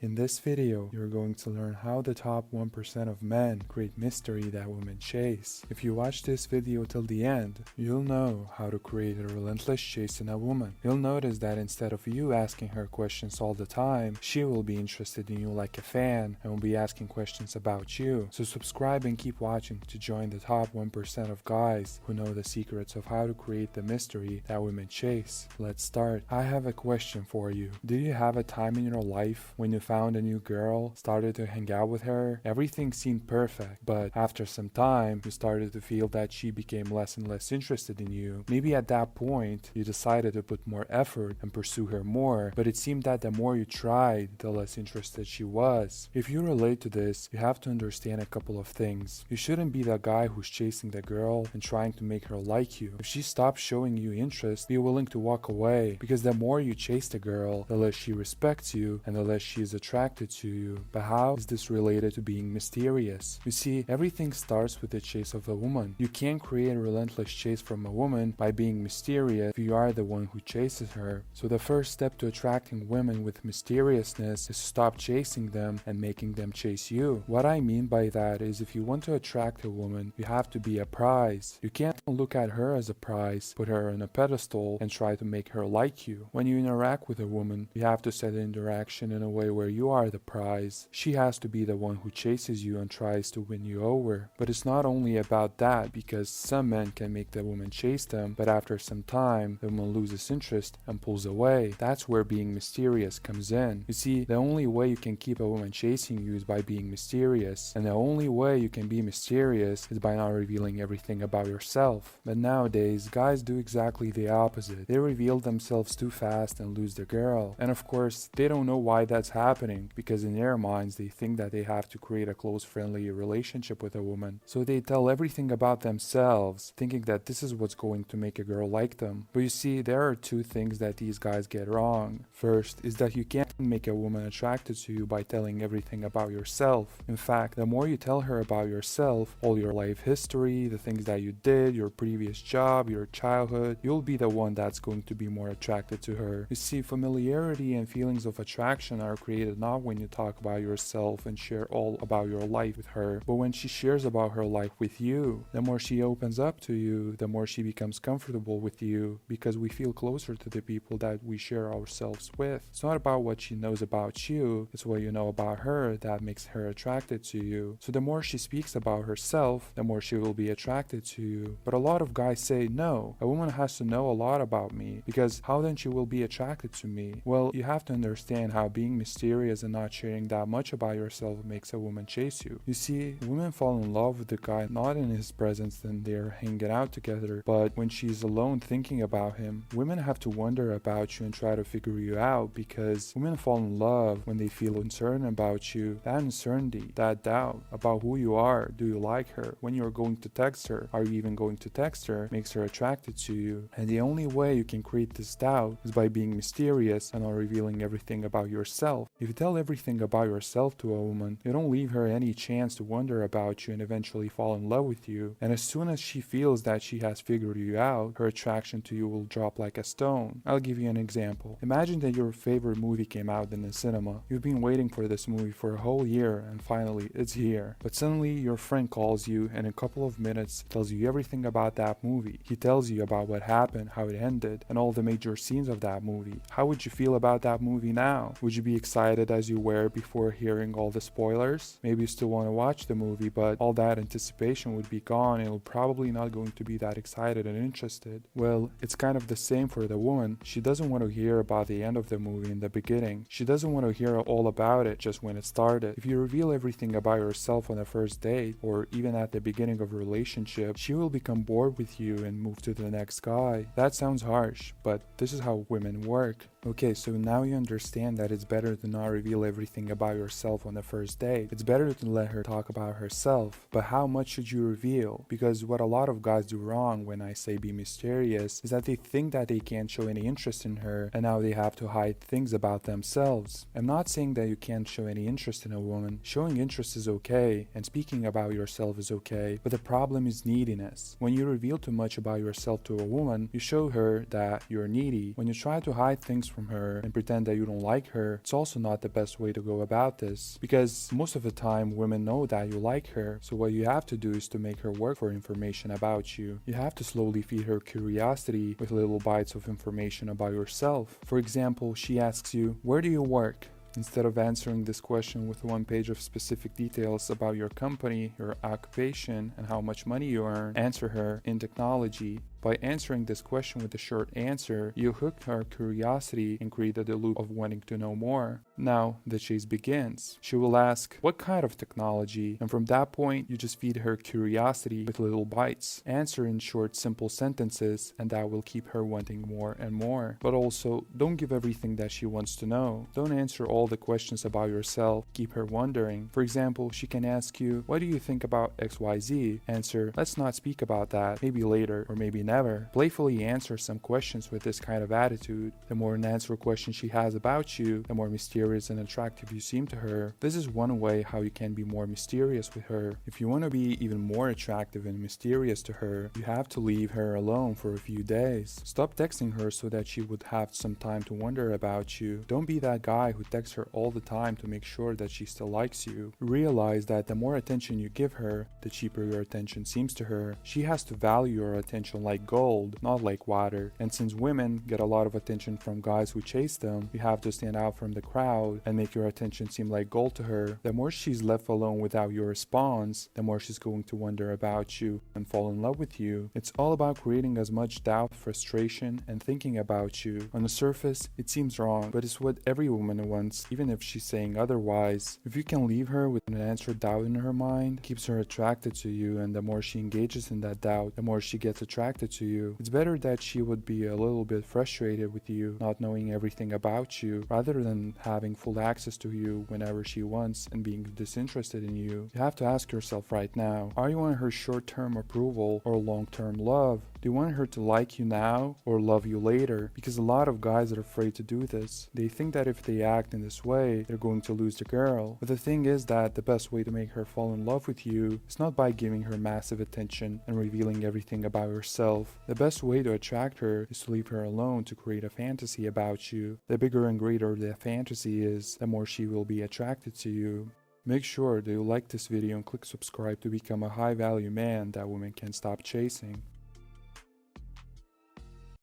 In this video, you're going to learn how the top 1% of men create mystery that women chase. If you watch this video till the end, you'll know how to create a relentless chase in a woman. You'll notice that instead of you asking her questions all the time, she will be interested in you like a fan and will be asking questions about you. So subscribe and keep watching to join the top 1% of guys who know the secrets of how to create the mystery that women chase. Let's start. I have a question for you. Do you have a time in your life when you found a new girl, started to hang out with her, everything seemed perfect, but after some time, you started to feel that she became less and less interested in you? Maybe at that point, you decided to put more effort and pursue her more, but it seemed that the more you tried, the less interested she was. If you relate to this, you have to understand a couple of things. You shouldn't be the guy who's chasing the girl and trying to make her like you. If she stops showing you interest, be willing to walk away, because the more you chase the girl, the less she respects you and the less she is attracted to you. But how is this related to being mysterious? You see, everything starts with the chase of a woman. You can't create a relentless chase from a woman by being mysterious if you are the one who chases her. So the first step to attracting women with mysteriousness is stop chasing them and making them chase you. What I mean by that is, if you want to attract a woman, you have to be a prize. You can't look at her as a prize, put her on a pedestal, and try to make her like you. When you interact with a woman, you have to set the interaction in a way where you are the prize. She has to be the one who chases you and tries to win you over. But it's not only about that, because some men can make the woman chase them, but after some time, the woman loses interest and pulls away. That's where being mysterious comes in. You see, the only way you can keep a woman chasing you is by being mysterious, and the only way you can be mysterious is by not revealing everything about yourself. But nowadays, guys do exactly the opposite. They reveal themselves too fast and lose the girl. And of course, they don't know why that's happening, because in their minds they think that they have to create a close, friendly relationship with a woman. So they tell everything about themselves, thinking that this is what's going to make a girl like them. But you see, there are two things that these guys get wrong. First is that you can't make a woman attracted to you by telling everything about yourself. In fact, the more you tell her about yourself, all your life history, the things that you did, your previous job, your childhood, you'll be the one that's going to be more attracted to her. You see, familiarity and feelings of attraction are created not when you talk about yourself and share all about your life with her, but when she shares about her life with you. The more she opens up to you, the more she becomes comfortable with you, because we feel closer to the people that we share ourselves with. It's not about what she knows about you, it's what you know about her that makes her attracted to you. So the more she speaks about herself, the more she will be attracted to you. But a lot of guys say, no, a woman has to know a lot about me, because how then she will be attracted to me? Well, you have to understand how being mysterious and not sharing that much about yourself makes a woman chase you. You see, women fall in love with the guy not in his presence when they're hanging out together, but when she's alone thinking about him. Women have to wonder about you and try to figure you out, because women fall in love when they feel uncertain about you. That uncertainty, that doubt about who you are, do you like her, when you're going to text her, are you even going to text her, makes her attracted to you. And the only way you can create this doubt is by being mysterious and not revealing everything about yourself. If you tell everything about yourself to a woman, you don't leave her any chance to wonder about you and eventually fall in love with you. And as soon as she feels that she has figured you out, her attraction to you will drop like a stone. I'll give you an example. Imagine that your favorite movie came out in the cinema. You've been waiting for this movie for a whole year, and finally it's here. But suddenly your friend calls you and in a couple of minutes tells you everything about that movie. He tells you about what happened, how it ended, and all the major scenes of that movie. How would you feel about that movie now? Would you be excited as you were before hearing all the spoilers? Maybe you still want to watch the movie, but all that anticipation would be gone and you're probably not going to be that excited and interested. Well, it's kind of the same for the woman. She doesn't want to hear about the end of the movie in the beginning. She doesn't want to hear all about it just when it started. If you reveal everything about yourself on the first date, or even at the beginning of a relationship, she will become bored with you and move to the next guy. That sounds harsh, but this is how women work. Okay, so now you understand that it's better to not reveal everything about yourself on the first date. It's better to let her talk about herself. But how much should you reveal? Because what a lot of guys do wrong when I say be mysterious is that they think that they can't show any interest in her, and now they have to hide things about themselves. I'm not saying that you can't show any interest in a woman. Showing interest is okay, and speaking about yourself is okay, but the problem is neediness. When you reveal too much about yourself to a woman, you show her that you're needy. When you try to hide things from her and pretend that you don't like her, it's also not the best way to go about this, because most of the time women know that you like her, so what you have to do is to make her work for information about you. You have to slowly feed her curiosity with little bites of information about yourself. For example, she asks you, "Where do you work?" Instead of answering this question with one page of specific details about your company, your occupation, and how much money you earn, answer her, "In technology." By answering this question with a short answer, you hook her curiosity and create the loop of wanting to know more. Now, the chase begins. She will ask, "What kind of technology?" And from that point, you just feed her curiosity with little bites. Answer in short, simple sentences, and that will keep her wanting more and more. But also, don't give everything that she wants to know. Don't answer all the questions about yourself. Keep her wondering. For example, she can ask you, "What do you think about XYZ?" Answer, "Let's not speak about that. Maybe later, or maybe never." Playfully answer some questions with this kind of attitude. The more unanswered questions she has about you, the more mysterious and attractive you seem to her. This is one way how you can be more mysterious with her. If you want to be even more attractive and mysterious to her, you have to leave her alone for a few days. Stop texting her so that she would have some time to wonder about you. Don't be that guy who texts her all the time to make sure that she still likes you. Realize that the more attention you give her, the cheaper your attention seems to her. She has to value your attention like gold, not like water. And since women get a lot of attention from guys who chase them, you have to stand out from the crowd and make your attention seem like gold to her. The more she's left alone without your response, the more she's going to wonder about you and fall in love with you. It's all about creating as much doubt, frustration, and thinking about you. On the surface, it seems wrong, but it's what every woman wants, even if she's saying otherwise. If you can leave her with an unanswered doubt in her mind, it keeps her attracted to you, and the more she engages in that doubt, the more she gets attracted to you. It's better that she would be a little bit frustrated with you, not knowing everything about you, rather than having full access to you whenever she wants and being disinterested in you. You have to ask yourself right now, are you on her short-term approval or long-term love? Do you want her to like you now or love you later? Because a lot of guys are afraid to do this. They think that if they act in this way, they're going to lose the girl. But the thing is that the best way to make her fall in love with you is not by giving her massive attention and revealing everything about yourself. The best way to attract her is to leave her alone to create a fantasy about you. The bigger and greater the fantasy is, the more she will be attracted to you. Make sure that you like this video and click subscribe to become a high value man that women can stop chasing.